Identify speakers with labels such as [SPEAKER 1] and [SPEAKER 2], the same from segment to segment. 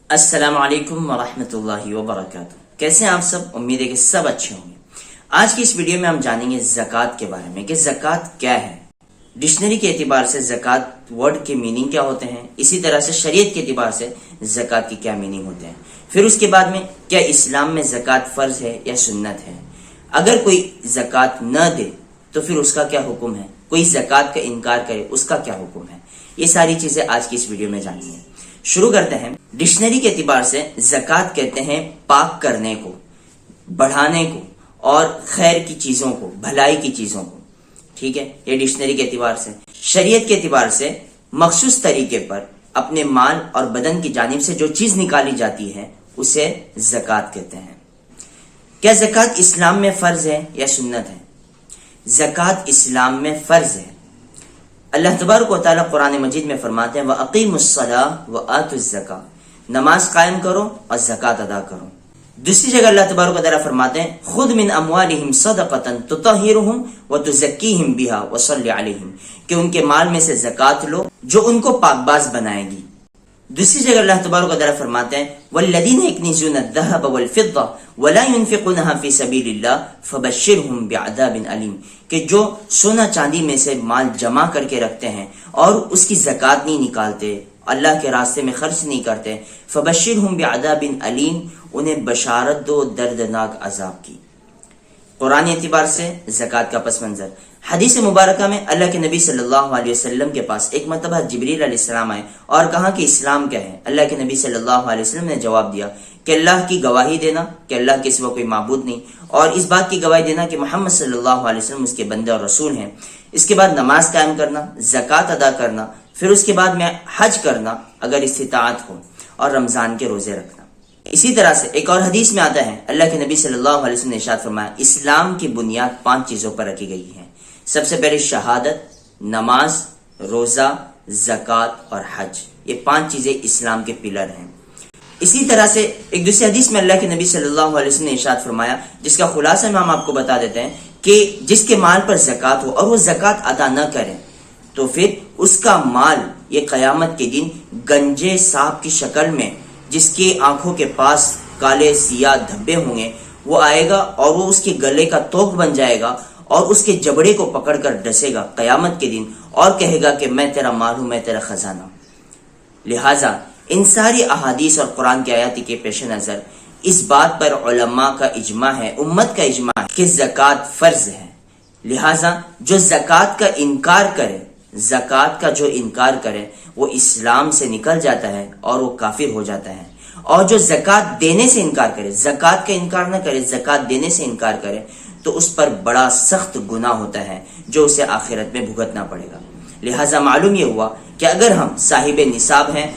[SPEAKER 1] السلام علیکم ورحمۃ اللہ وبرکاتہ۔ کیسے ہیں آپ سب؟ امید ہے کہ سب اچھے ہوں گے۔ آج کی اس ویڈیو میں ہم جانیں گے زکوٰۃ کے بارے میں کہ زکوٰۃ کیا ہے، ڈکشنری کے اعتبار سے زکوٰۃ ورڈ کے میننگ کیا ہوتے ہیں، اسی طرح سے شریعت کے اعتبار سے زکوٰۃ کے کیا میننگ ہوتے ہیں، پھر اس کے بعد میں کیا اسلام میں زکوٰۃ فرض ہے یا سنت ہے، اگر کوئی زکوٰۃ نہ دے تو پھر اس کا کیا حکم ہے، کوئی زکوٰۃ کا انکار کرے اس کا کیا حکم ہے، یہ ساری چیزیں آج کی اس ویڈیو میں جانیں گے۔ شروع کرتے ہیں۔ ڈکشنری کے اعتبار سے زکوٰۃ کہتے ہیں پاک کرنے کو، بڑھانے کو اور خیر کی چیزوں کو، بھلائی کی چیزوں کو، ٹھیک ہے، یہ ڈکشنری کے اعتبار سے۔ شریعت کے اعتبار سے مخصوص طریقے پر اپنے مال اور بدن کی جانب سے جو چیز نکالی جاتی ہے اسے زکوٰۃ کہتے ہیں۔ کیا زکوٰۃ اسلام میں فرض ہے یا سنت ہے؟ زکوٰۃ اسلام میں فرض ہے۔ اللہ تبارک و تعالیٰ قرآن مجید میں فرماتے ہیں وَأَقِيمُوا الصَّلَاةَ وَآتُوا الزَّكَاةَ، نماز قائم کرو اور زکوٰۃ ادا کرو۔ دوسری جگہ اللہ تبارک و تعالیٰ فرماتے ہیں خُذْ مِنْ أَمْوَالِهِمْ صَدَقَةً تُطَهِّرُهُمْ وَتُزَكِّيهِمْ بِهَا وَصَلِّ عَلَيْهِمْ، کہ ان کے مال میں سے زکوٰۃ لو جو ان کو پاکباز بنائے گی۔ دوسری جگہ اللہ تبارک و تعالیٰ فرماتے ہیں وَالَّذِينَ يَكْنِزُونَ الذَّهَبَ وَالْفِضَّةَ وَلَا يُنْفِقُونَهَا فِي سَبِيلِ اللَّهِ فَبَشِّرْهُم بِعَذَابٍ أَلِيمٍ، کہ جو سونا چاندی میں سے مال جمع کر کے رکھتے ہیں اور اس کی زکوٰۃ نہیں نکالتے، اللہ کے راستے میں خرچ نہیں کرتے، فَبَشِّرْهُم بِعَذَابٍ أَلِيمٍ، انہیں بشارت دو دردناک عذاب کی۔ قرآن اعتبار سے زکوٰۃ کا پس منظر۔ حدیث مبارکہ میں اللہ کے نبی صلی اللہ علیہ وسلم کے پاس ایک مرتبہ جبریل علیہ السلام آئے اور کہا کہ اسلام کیا ہے؟ اللہ کے نبی صلی اللہ علیہ وسلم نے جواب دیا کہ اللہ کی گواہی دینا کہ اللہ کے سوا کوئی معبود نہیں، اور اس بات کی گواہی دینا کہ محمد صلی اللہ علیہ وسلم اس کے بندے اور رسول ہیں، اس کے بعد نماز قائم کرنا، زکوٰۃ ادا کرنا، پھر اس کے بعد میں حج کرنا اگر استطاعت ہو، اور رمضان کے روزے رکھنا۔ اسی طرح سے ایک اور حدیث میں آتا ہے اللہ کے نبی صلی اللہ علیہ وسلم نے ارشاد فرمایا اسلام کی بنیاد 5 چیزوں پر رکھی گئی ہے۔ سب سے پہلے شہادت، نماز، روزہ، زکوٰۃ اور حج، یہ 5 چیزیں اسلام کے پلر ہیں۔ اسی طرح سے ایک دوسری حدیث میں اللہ کے نبی صلی اللہ علیہ وسلم نے ارشاد فرمایا جس کا خلاصہ میں ہم آپ کو بتا دیتے ہیں کہ جس کے مال پر زکوٰۃ ہو اور وہ زکوٰۃ ادا نہ کرے تو پھر اس کا مال یہ قیامت کے دن گنجے سانپ کی شکل میں، جس کی آنکھوں کے پاس کالے سیاہ دھبے ہوں گے، وہ آئے گا اور وہ اس کے گلے کا توق بن جائے گا اور اس کے جبڑے کو پکڑ کر ڈسے گا قیامت کے دن اور کہے گا کہ میں تیرا مال ہوں، میں تیرا خزانہ ہوں۔ لہٰذا ان ساری احادیث اور قرآن کی آیات کے پیش نظر اس بات پر علماء کا اجماع ہے، امت کا اجماع ہے کہ زکوٰۃ فرض ہے۔ لہٰذا جو زکوٰۃ کا انکار کرے، زکوٰۃ کا جو انکار کرے وہ اسلام سے نکل جاتا ہے اور وہ کافر ہو جاتا ہے، اور جو زکوٰۃ دینے سے انکار کرے، زکوٰۃ کا انکار نہ کرے، زکوٰۃ دینے سے انکار کرے تو اس پر بڑا سخت گناہ ہوتا ہے جو اسے آخرت میں بھگتنا پڑے گا۔ لہٰذا معلوم یہ ہوا کہ اگر ہم صاحب نصاب ہیں،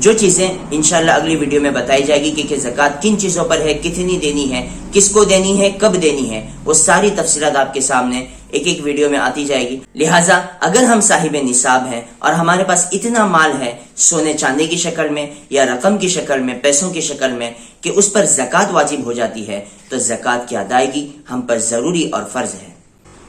[SPEAKER 1] جو چیزیں انشاءاللہ اگلی ویڈیو میں بتائی جائے گی کہ زکوٰۃ کن چیزوں پر ہے، کتنی دینی ہے، کس کو دینی ہے، کب دینی ہے، وہ ساری تفصیلات آپ کے سامنے ایک ایک ویڈیو میں آتی جائے گی۔ لہٰذا اگر ہم صاحب نصاب ہیں اور ہمارے پاس اتنا مال ہے سونے چاندی کی شکل میں یا رقم کی شکل میں، پیسوں کی شکل میں، کہ اس پر زکوٰۃ واجب ہو جاتی ہے تو زکوٰۃ کی ادائیگی ہم پر ضروری اور فرض ہے۔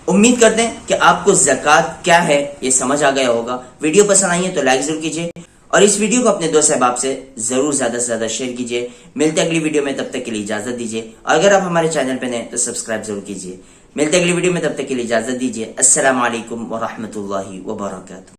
[SPEAKER 1] امید کرتے ہیں کہ آپ کو زکوٰۃ کیا ہے یہ سمجھ آ گیا ہوگا۔ ویڈیو پسند آئی ہے تو لائک ضرور کیجیے اور اس ویڈیو کو اپنے دوست احباب سے ضرور زیادہ سے زیادہ شیئر کیجیے۔ ملتے اگلی ویڈیو میں، تب تک کے لیے اجازت دیجیے، اور اگر آپ ہمارے چینل پہ نئے تو سبسکرائب ضرور کیجیے۔ ملتے اگلی ویڈیو میں، تب تک کے لیے اجازت دیجیے۔ السلام علیکم ورحمۃ اللہ وبرکاتہ۔